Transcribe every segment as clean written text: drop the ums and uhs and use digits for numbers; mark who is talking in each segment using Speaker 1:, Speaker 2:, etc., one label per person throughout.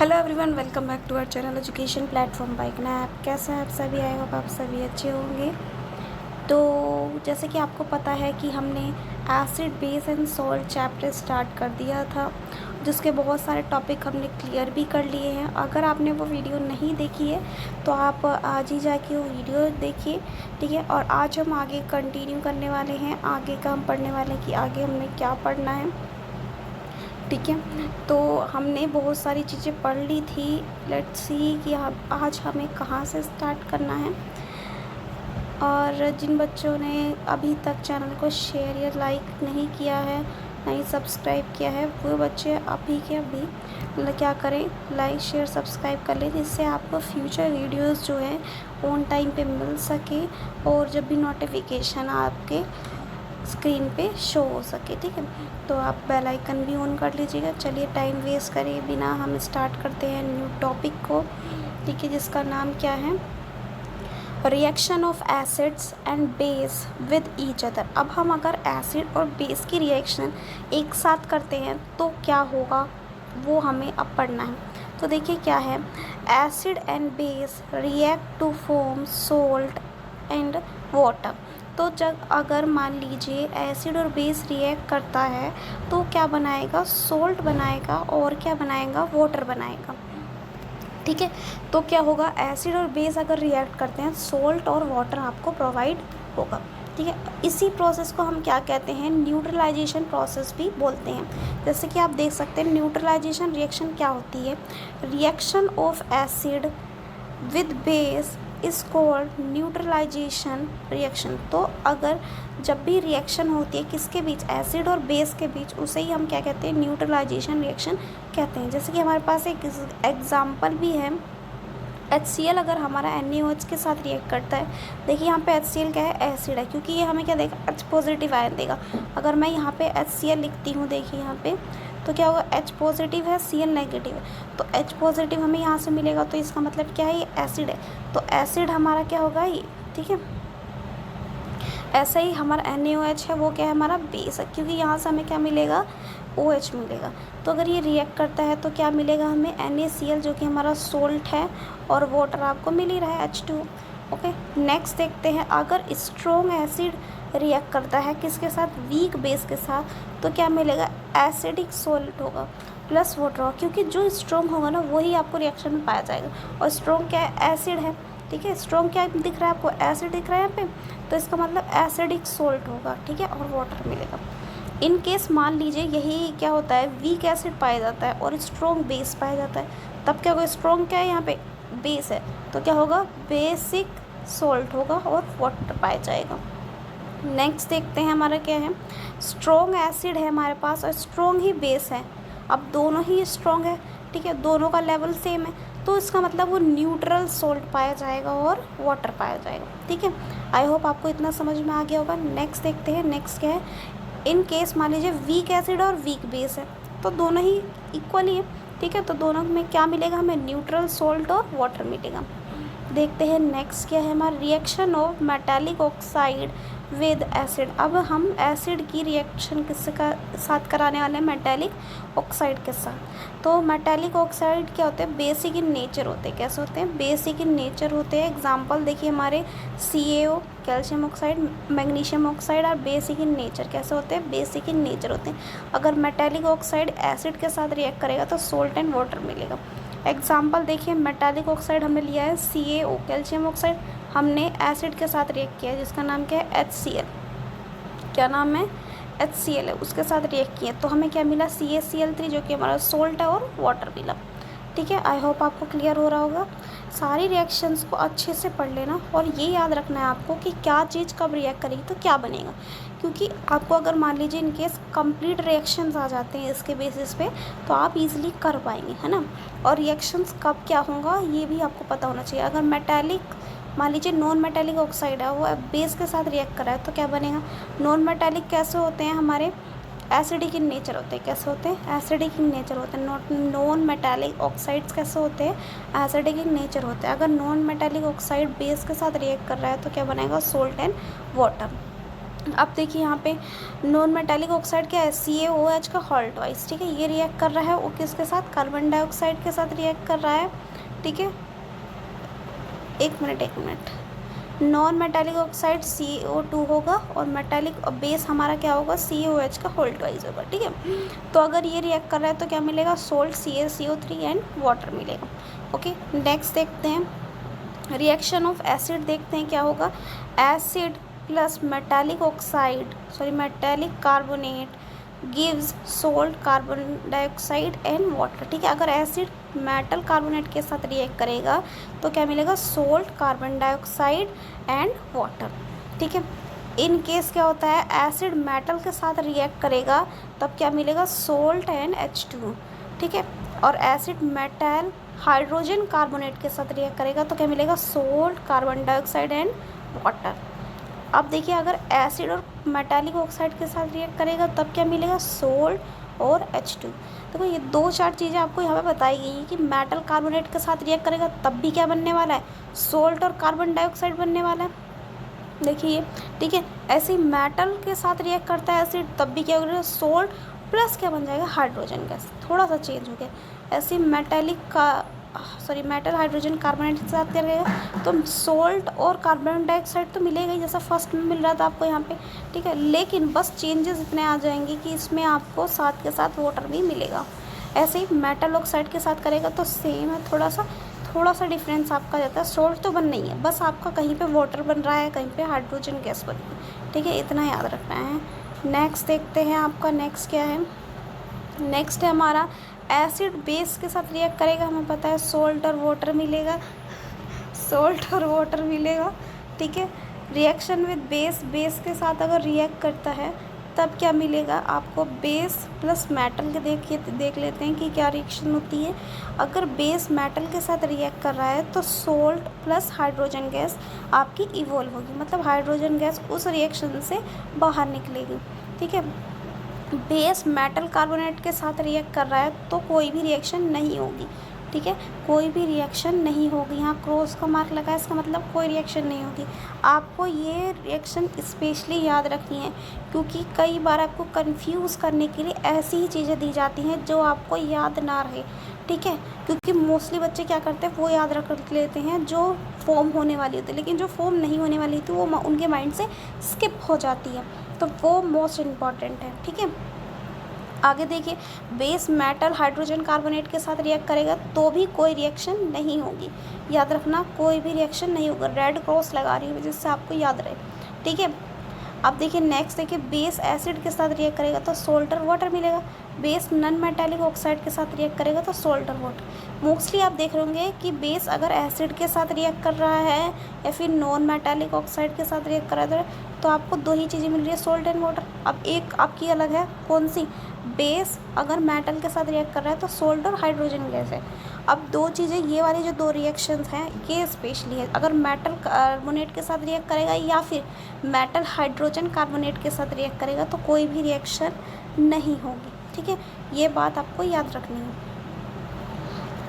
Speaker 1: Hello everyone, welcome back to our channel education platform by कनैप। कैसे हैं आप सभी? आई होप आप सभी अच्छे होंगे। तो जैसे कि आपको पता है कि हमने acid base and salt chapter start कर दिया था, जिसके बहुत सारे टॉपिक हमने क्लियर भी कर लिए हैं। अगर आपने वो वीडियो नहीं देखी है तो आप आज ही जाके वो वीडियो देखिए, ठीक है। और आज हम आगे कंटिन्यू करने वाले हैं, आगे का हम पढ़ने वाले हैं कि आगे हमें क्या पढ़ना है, ठीक है। तो हमने बहुत सारी चीज़ें पढ़ ली थी। लेट्स सी कि आज हमें कहाँ से स्टार्ट करना है। और जिन बच्चों ने अभी तक चैनल को शेयर या लाइक नहीं किया है, नहीं सब्सक्राइब किया है, वो बच्चे अभी के अभी मतलब क्या करें, लाइक शेयर सब्सक्राइब कर लें, जिससे आपको फ्यूचर वीडियोस जो है ऑन टाइम पे मिल सके और जब भी नोटिफिकेशन आपके स्क्रीन पे शो हो सके, ठीक है। तो आप बेल आइकन भी ऑन कर लीजिएगा। चलिए टाइम वेस्ट करे बिना हम स्टार्ट करते हैं न्यू टॉपिक को, ठीक है, जिसका नाम क्या है, reaction of acids and base with each other. अब हम अगर एसिड और बेस की रिएक्शन एक साथ करते हैं तो क्या होगा, वो हमें अब पढ़ना है। तो देखिए क्या है, acid and base react to form salt and water. तो जब अगर मान लीजिए एसिड और बेस रिएक्ट करता है तो क्या बनाएगा, सोल्ट बनाएगा और क्या बनाएगा, वाटर बनाएगा, ठीक है। तो क्या होगा, एसिड और बेस अगर रिएक्ट करते हैं सोल्ट और वाटर आपको प्रोवाइड होगा, ठीक है। इसी प्रोसेस को हम क्या कहते हैं, न्यूट्रलाइजेशन प्रोसेस भी बोलते हैं। जैसे कि आप देख सकते हैं न्यूट्रलाइजेशन रिएक्शन क्या होती है, reaction of acid with base is called neutralisation reaction. तो अगर जब भी रिएक्शन होती है किसके बीच, एसिड और बेस के बीच, उसे ही हम क्या कहते हैं, न्यूट्रलाइजेशन रिएक्शन कहते हैं। जैसे कि हमारे पास एक एग्जांपल भी है, HCl अगर हमारा NaOH के साथ रिएक्ट करता है, देखिए यहाँ पे HCl क्या है, एसिड है, क्योंकि ये हमें क्या देगा, H पॉजिटिव आयन देगा। अगर मैं यहाँ पे HCl लिखती हूँ, देखिए यहाँ पे, तो क्या होगा, H पॉजिटिव है, Cl नेगेटिव है, तो H पॉजिटिव हमें यहाँ से मिलेगा, तो इसका मतलब क्या है, ये एसिड है। तो एसिड हमारा क्या होगा ये, ठीक है। ऐसा ही हमारा NaOH है, वो क्या है, हमारा बेस है, क्योंकि यहाँ से हमें क्या मिलेगा, OH मिलेगा। तो अगर ये रिएक्ट करता है तो क्या मिलेगा हमें, NaCl, जो कि हमारा सोल्ट है, और वाटर आपको मिल ही रहा है, H2। ओके, नेक्स्ट देखते हैं, अगर स्ट्रॉन्ग एसिड रिएक्ट करता है किसके साथ, वीक बेस के साथ, तो क्या मिलेगा, एसिडिक सोल्ट होगा प्लस वाटर होगा, क्योंकि जो स्ट्रॉन्ग होगा ना वही आपको रिएक्शन में पाया जाएगा। और स्ट्रॉन्ग क्या है, एसिड है, ठीक है। स्ट्रॉन्ग क्या दिख रहा है आपको, एसिड दिख रहा है यहाँ पे, तो इसका मतलब एसिडिक सोल्ट होगा, ठीक है, और वाटर मिलेगा। इन केस मान लीजिए यही क्या होता है, वीक एसिड पाया जाता है और स्ट्रॉन्ग बेस पाया जाता है, तब क्या होगा, स्ट्रॉन्ग क्या है यहाँ पे, बेस है, तो क्या होगा, बेसिक सोल्ट होगा और वाटर पाया जाएगा। नेक्स्ट देखते हैं हमारा क्या है, स्ट्रॉन्ग एसिड है हमारे पास और स्ट्रॉन्ग ही बेस है। अब दोनों ही स्ट्रॉन्ग है, ठीक है, दोनों का लेवल सेम है, तो इसका मतलब वो न्यूट्रल सोल्ट पाया जाएगा और वाटर पाया जाएगा, ठीक है। आई होप आपको इतना समझ में आ गया होगा। नेक्स्ट देखते हैं, नेक्स्ट क्या है, इन केस मान लीजिए वीक एसिड और वीक बेस है, तो दोनों ही इक्वली है, ठीक है। तो दोनों में क्या मिलेगा हमें, न्यूट्रल सोल्ट और वाटर मिलेगा। देखते हैं नेक्स्ट क्या है हमारा, reaction of metallic oxide with acid. अब हम एसिड की रिएक्शन किसके साथ कराने वाले हैं, मेटालिक ऑक्साइड के साथ। तो मेटालिक ऑक्साइड क्या होते हैं, बेसिक इन नेचर होते हैं। कैसे होते हैं, बेसिक इन नेचर होते हैं। एग्जांपल देखिए हमारे CaO, calcium oxide, magnesium oxide, और बेसिक इन नेचर कैसे होते हैं, बेसिक इन नेचर होते हैं। अगर मेटालिक ऑक्साइड एसिड के साथ रिएक्ट करेगा तो सोल्ट एंड वाटर मिलेगा। एग्जाम्पल देखिए, मेटालिक ऑक्साइड हमने लिया है CaO, कैल्शियम ऑक्साइड, हमने एसिड के साथ रिएक्ट किया है, जिसका नाम क्या है, HCl। क्या नाम है, HCl है, उसके साथ रिएक्ट किया, तो हमें क्या मिला, CaCl3, जो कि हमारा सोल्ट है, और वाटर मिला, ठीक है। आई होप आपको क्लियर हो रहा होगा। सारी रिएक्शंस को अच्छे से पढ़ लेना और ये याद रखना है आपको कि क्या चीज़ कब रिएक्ट करेगी तो क्या बनेगा, क्योंकि आपको अगर मान लीजिए इन केस कंप्लीट रिएक्शंस आ जाते हैं इसके बेसिस पे, तो आप इजीली कर पाएंगे, है ना। और रिएक्शंस कब क्या होगा ये भी आपको पता होना चाहिए। अगर मेटालिक मान लीजिए नॉन मेटालिक ऑक्साइड है, वो बेस के साथ रिएक्ट कर रहा है, तो क्या बनेगा, नॉन मेटालिक कैसे होते हैं हमारे, एसिडिक इन नेचर होते हैं। कैसे होते हैं, एसिडिक इन नेचर होते हैं। नॉन मेटालिक ऑक्साइड्स कैसे होते हैं, एसिडिक इन नेचर होते हैं। अगर नॉन मेटालिक ऑक्साइड बेस के साथ रिएक्ट कर रहा है तो क्या बनेगा, सोल्ट एंड वाटर। अब देखिए यहाँ पे नॉन मेटालिक ऑक्साइड क्या है, CaOH का हॉल्ट वाइज, ठीक है। ये रिएक्ट कर रहा है वो किसके साथ, कार्बन डाइऑक्साइड के साथ रिएक्ट कर रहा है, ठीक है। एक minute, non metallic oxide CO2 होगा और मेटालिक बेस हमारा क्या होगा, CaOH का होल्ट वाइज होगा, ठीक है। तो अगर ये रिएक्ट कर रहा है तो क्या मिलेगा, सोल्ट CaCO3 एंड वाटर मिलेगा। ओके, नेक्स्ट देखते हैं रिएक्शन ऑफ एसिड, देखते हैं क्या होगा। Acid plus metallic oxide metallic carbonate gives salt carbon dioxide and water, ठीक है। अगर एसिड मेटल कार्बोनेट के साथ रिएक्ट करेगा तो क्या मिलेगा, salt carbon dioxide and water, ठीक है। इन केस क्या होता है, एसिड मेटल के साथ रिएक्ट करेगा तब क्या मिलेगा, सोल्ट एंड H2, ठीक है। और एसिड मेटल हाइड्रोजन कार्बोनेट के साथ रिएक्ट करेगा तो क्या मिलेगा, salt carbon dioxide and water. अब देखिए अगर एसिड और मेटालिक ऑक्साइड के साथ रिएक्ट करेगा तब क्या मिलेगा, सोल्ट और H2। देखो ये 2-4 चीज़ें आपको यहाँ पे बताई गई हैं कि मेटल कार्बोनेट के साथ रिएक्ट करेगा तब भी क्या बनने वाला है, सोल्ट और कार्बन डाइऑक्साइड बनने वाला है, देखिए, ठीक है। ऐसे ही मेटल के साथ रिएक्ट करता है एसिड तब भी क्या होगा, सोल्ट प्लस क्या बन जाएगा, हाइड्रोजन गैस, थोड़ा सा चेंज हो गया। ऐसे मेटल हाइड्रोजन कार्बोनेट के साथ करेगा तो सोल्ट और कार्बन डाइऑक्साइड तो मिलेगा ही, जैसा फर्स्ट में मिल रहा था आपको यहाँ पे, ठीक है। लेकिन बस चेंजेस इतने आ जाएंगे कि इसमें आपको साथ के साथ वाटर भी मिलेगा। ऐसे ही मेटल ऑक्साइड के साथ करेगा तो सेम है, थोड़ा सा डिफरेंस आपका जाता है, सोल्ट तो बन नहीं है, बस आपका कहीं पे वाटर बन रहा है, कहीं पे हाइड्रोजन गैस बन रही है, ठीक है। इतना याद रखना है। नेक्स्ट देखते हैं आपका, नेक्स्ट क्या है, नेक्स्ट है हमारा एसिड बेस के साथ रिएक्ट करेगा, हमें पता है सोल्ट और वाटर मिलेगा, ठीक है। रिएक्शन विद बेस के साथ अगर रिएक्ट करता है तब क्या मिलेगा आपको, बेस प्लस मेटल के देख लेते हैं कि क्या रिएक्शन होती है। अगर बेस मेटल के साथ रिएक्ट कर रहा है तो सोल्ट प्लस हाइड्रोजन गैस आपकी इवॉल्व होगी, मतलब हाइड्रोजन गैस उस रिएक्शन से बाहर निकलेगी, ठीक है। बेस मेटल कार्बोनेट के साथ रिएक्ट कर रहा है तो कोई भी रिएक्शन नहीं होगी, ठीक है, कोई भी रिएक्शन नहीं होगी। यहाँ क्रॉस का मार्क लगा है, इसका मतलब कोई रिएक्शन नहीं होगी। आपको ये रिएक्शन स्पेशली याद रखनी है क्योंकि कई बार आपको कंफ्यूज करने के लिए ऐसी ही चीज़ें दी जाती हैं जो आपको याद ना रहे, ठीक है। क्योंकि मोस्टली बच्चे क्या करते हैं, वो याद रख लेते हैं जो फॉर्म होने वाली होती है, लेकिन जो फॉर्म नहीं होने वाली होती वो उनके माइंड से स्किप हो जाती है, तो वो मोस्ट इम्पॉर्टेंट है, ठीक है। आगे देखिए, बेस मेटल हाइड्रोजन कार्बोनेट के साथ रिएक्ट करेगा तो भी कोई रिएक्शन नहीं होगी, याद रखना, कोई भी रिएक्शन नहीं होगा। रेड क्रॉस लगा रही हूँ जिससे आपको याद रहे, ठीक है। अब देखिए नेक्स्ट, देखिए बेस एसिड के साथ रिएक्ट करेगा तो सोल्ट और वाटर मिलेगा, बेस नॉन मेटालिक ऑक्साइड के साथ रिएक्ट करेगा तो सोल्ट और वाटर। मोस्टली आप देख रहे होंगे कि बेस अगर एसिड के साथ रिएक्ट कर रहा है या फिर नॉन मेटालिक ऑक्साइड के साथ रिएक्ट कर रहा है तो आपको 2 ही चीज़ें मिल रही है, सोल्ट एंड वाटर। अब एक आपकी अलग है, कौन सी, बेस अगर मेटल के साथ रिएक्ट कर रहा है तो सोल्ट और हाइड्रोजन गैस है। अब 2 चीज़ें, ये वाली जो 2 रिएक्शंस हैं ये स्पेशली है, अगर मेटल कार्बोनेट के साथ रिएक्ट करेगा या फिर मेटल हाइड्रोजन कार्बोनेट के साथ रिएक्ट करेगा तो कोई भी रिएक्शन नहीं होगी, ठीक है। ये बात आपको याद रखनी है।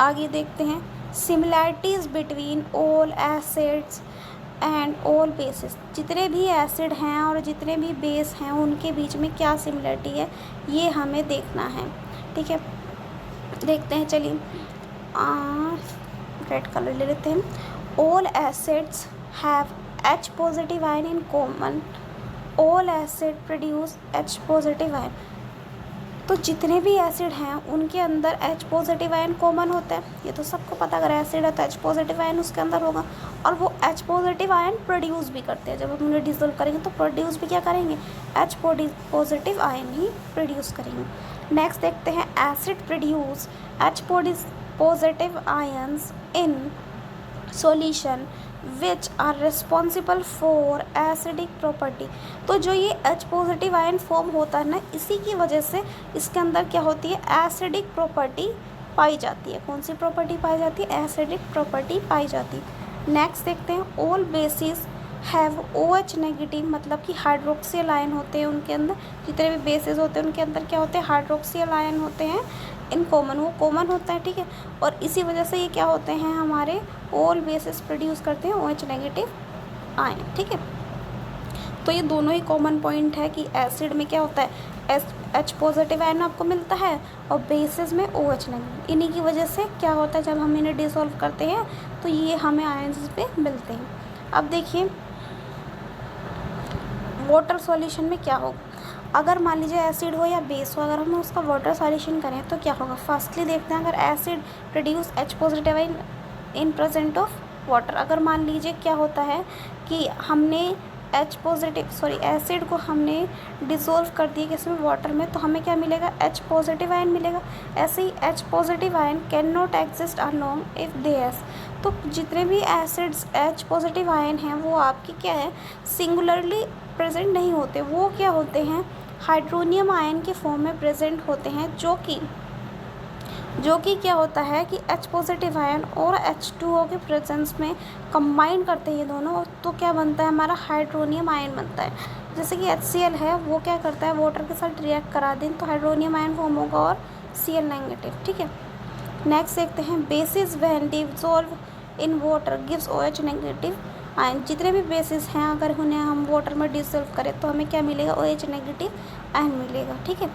Speaker 1: आगे देखते हैं, similarities between all acids and all basis, जितने भी एसिड हैं और जितने भी बेस हैं उनके बीच में क्या सिमिलरिटी है ये हमें देखना है, ठीक है। देखते हैं, चलिए रेड कलर ले लेते हैं। All acids have H positive ion in common, all acid produce H positive ion, तो जितने भी एसिड हैं उनके अंदर H पॉजिटिव आयन कॉमन होता है, ये तो सबको पता, अगर एसिड है तो H पॉजिटिव आयन उसके अंदर होगा और वो H पॉजिटिव आयन प्रोड्यूस भी करते हैं, जब हम उन्हें डिसॉल्व करेंगे तो प्रोड्यूस भी क्या करेंगे, H पॉजिटिव आयन ही प्रोड्यूस करेंगे। नेक्स्ट देखते हैं, acid produce H positive ions in solution which are responsible for acidic property, तो जो ये H पॉजिटिव आयन फॉर्म होता है ना, इसी की वजह से इसके अंदर क्या होती है, एसिडिक प्रॉपर्टी पाई जाती है। कौन सी प्रॉपर्टी पाई जाती है, एसिडिक प्रॉपर्टी पाई जाती है। नेक्स्ट देखते हैं, all basis have OH negative, मतलब कि हाइड्रोक्सियल आयन होते हैं उनके अंदर, जितने भी बेसिस होते हैं उनके अंदर क्या होते हैं, हाइड्रोक्सियल आयन होते हैं इन कॉमन, वो कॉमन होता है, ठीक है। और इसी वजह से ये क्या होते हैं, हमारे ऑल बेसिस प्रोड्यूस करते हैं OH नेगेटिव आयन, ठीक है। तो ये दोनों ही कॉमन पॉइंट है कि एसिड में क्या होता है, H पॉजिटिव आयन आपको मिलता है और बेसिस में OH नेगेटिव। इन्हीं की वजह से क्या होता है, जब हम इन्हें डिसॉल्व करते हैं तो ये हमें आयन्स पे मिलते हैं। अब देखिए वाटर सॉल्यूशन में क्या होगा, अगर मान लीजिए एसिड हो या बेस हो, अगर हम उसका वाटर सॉल्यूशन करें तो क्या होगा। फर्स्टली देखते हैं, अगर acid produce H positive ion in present of water. अगर मान लीजिए क्या होता है कि हमने एसिड को हमने डिसॉल्व कर दिया किसमें, वाटर में, तो हमें क्या मिलेगा, H पॉजिटिव आयन मिलेगा। ऐसे ही H positive ion can not exist along if they S. तो जितने भी एसिड्स H पॉजिटिव आयन हैं वो आपकी क्या है, सिंगुलरली प्रेजेंट नहीं होते, वो क्या होते हैं, हाइड्रोनियम आयन के फॉर्म में प्रेजेंट होते हैं, जो कि क्या होता है कि H पॉजिटिव आयन और H2O के प्रेजेंस में कंबाइन करते हैं ये दोनों, तो क्या बनता है, हमारा हाइड्रोनियम आयन बनता है। जैसे कि HCl है, वो क्या करता है, वाटर के साथ रिएक्ट करा दें तो हाइड्रोनियम आयन फॉर्म होगा और Cl नेगेटिव। ठीक है, नेक्स्ट देखते हैं, basis when dissolve in water gives OH negative ion. जितने भी बेसिस हैं अगर उन्हें हम वाटर में डिसॉल्व करें तो हमें क्या मिलेगा, OH नेगेटिव आयन मिलेगा। ठीक है,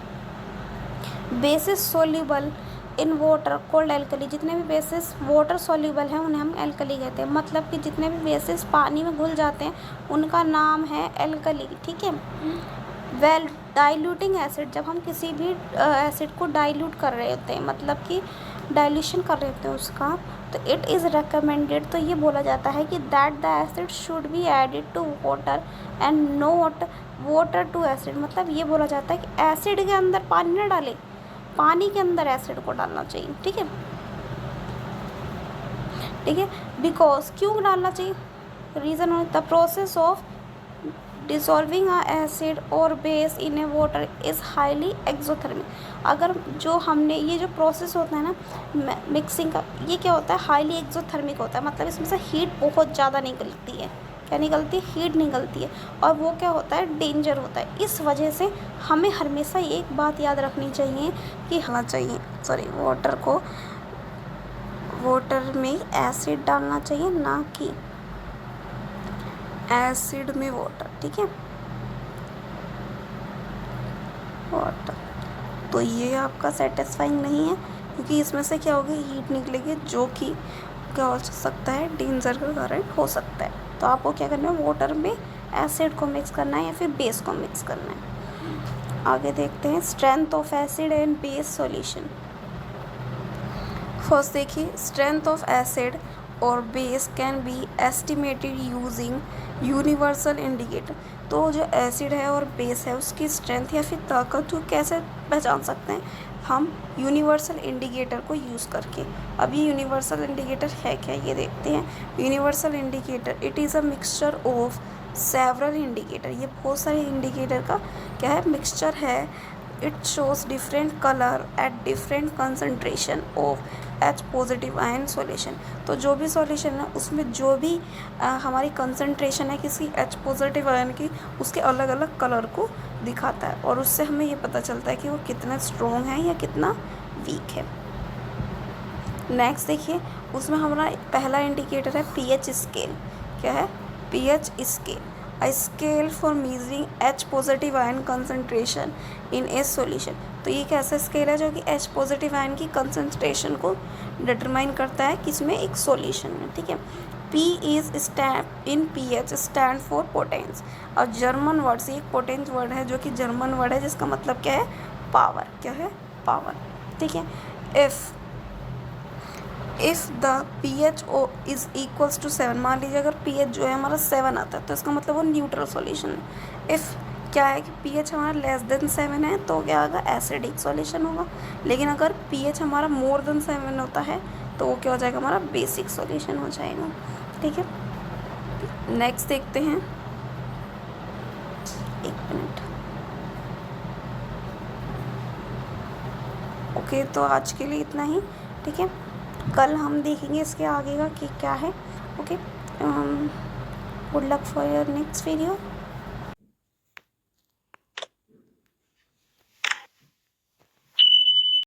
Speaker 1: basis soluble in water cold alkali. जितने भी बेसिस वाटर सॉल्यूबल हैं उन्हें हम एल्कली कहते हैं, मतलब कि जितने भी बेसिस पानी में घुल जाते हैं उनका नाम है एल्कली। ठीक है, वेल डाइल्यूटिंग एसिड, जब हम किसी भी एसिड को डाइल्यूट कर रहे होते हैं, मतलब कि डाइल्यूशन कर रहे होते हैं उसका, तो इट इज़ रिकमेंडेड, तो ये बोला जाता है कि that the acid should be added to water and not water to acid. मतलब ये बोला जाता है कि एसिड के अंदर पानी न डालें, पानी के अंदर एसिड को डालना चाहिए। ठीक है, ठीक है, बिकॉज, क्यों डालना चाहिए, reason the process of dissolving a acid और base in a water is highly exothermic. अगर जो हमने ये जो प्रोसेस होता है ना मिक्सिंग का, ये क्या होता है, हाईली एक्सोथर्मिक होता है, मतलब इसमें से हीट बहुत ज़्यादा निकलती है। क्या निकलती है, हीट निकलती है, और वो क्या होता है, डेंजर होता है। इस वजह से हमें हमेशा एक बात याद रखनी चाहिए कि वाटर में एसिड डालना चाहिए, ना कि एसिड में वाटर। ठीक है, वाटर, तो ये आपका सेटिस्फाइंग नहीं है क्योंकि इसमें से क्या होगी, हीट निकलेगी, जो कि क्या हो सकता है, डेंजर का कारण हो सकता है। तो आपको क्या करना है, वाटर में एसिड को मिक्स करना है या फिर बेस को मिक्स करना है। आगे देखते हैं, strength of acid and base solution. First देखिए, स्ट्रेंथ ऑफ एसिड और base can be estimated using universal indicator. तो जो एसिड है और बेस है उसकी स्ट्रेंथ या फिर ताकत को कैसे पहचान सकते हैं, हम यूनिवर्सल इंडिकेटर को यूज़ करके। अब ये यूनिवर्सल इंडिकेटर है क्या, ये देखते हैं। Universal indicator, it is a mixture of several indicator. ये बहुत सारे इंडिकेटर का क्या है, मिक्सचर है। It shows different colour at different concentration of H positive ion solution. तो जो भी सॉल्यूशन है उसमें जो भी हमारी कंसनट्रेशन है किसी H पॉजिटिव आयन की, उसके अलग अलग कलर को दिखाता है, और उससे हमें ये पता चलता है कि वो कितना स्ट्रॉन्ग है या कितना वीक है। नेक्स्ट देखिए, उसमें हमारा पहला इंडिकेटर है pH स्केल। क्या है, pH scale, a scale for measuring H positive ion concentration in A solution. तो ये कैसा स्केल है जो कि H पॉजिटिव आयन की कंसनट्रेशन को डिटरमाइन करता है किसमें, एक सॉल्यूशन में। ठीक है, P is stand in pH stand for potence. और जर्मन वर्ड से एक पोटेंस वर्ड है जो कि जर्मन वर्ड है जिसका मतलब क्या है, पावर। क्या है, पावर। ठीक है, if the pH is equals to 7, मान लीजिए अगर pH जो है हमारा 7 आता है तो इसका मतलब वो न्यूट्रल सॉल्यूशन है। इफ़ क्या है कि pH हमारा लेस देन 7 है तो क्या होगा, एसिडिक सॉल्यूशन होगा। लेकिन अगर pH हमारा मोर देन 7 होता है तो वो क्या हो जाएगा, हमारा बेसिक सॉल्यूशन हो जाएगा। ठीक है, नेक्स्ट देखते हैं, एक मिनट। ओके, तो आज के लिए इतना ही। ठीक है, कल हम देखेंगे इसके आगे का कि क्या है। Okay, good luck for your next video.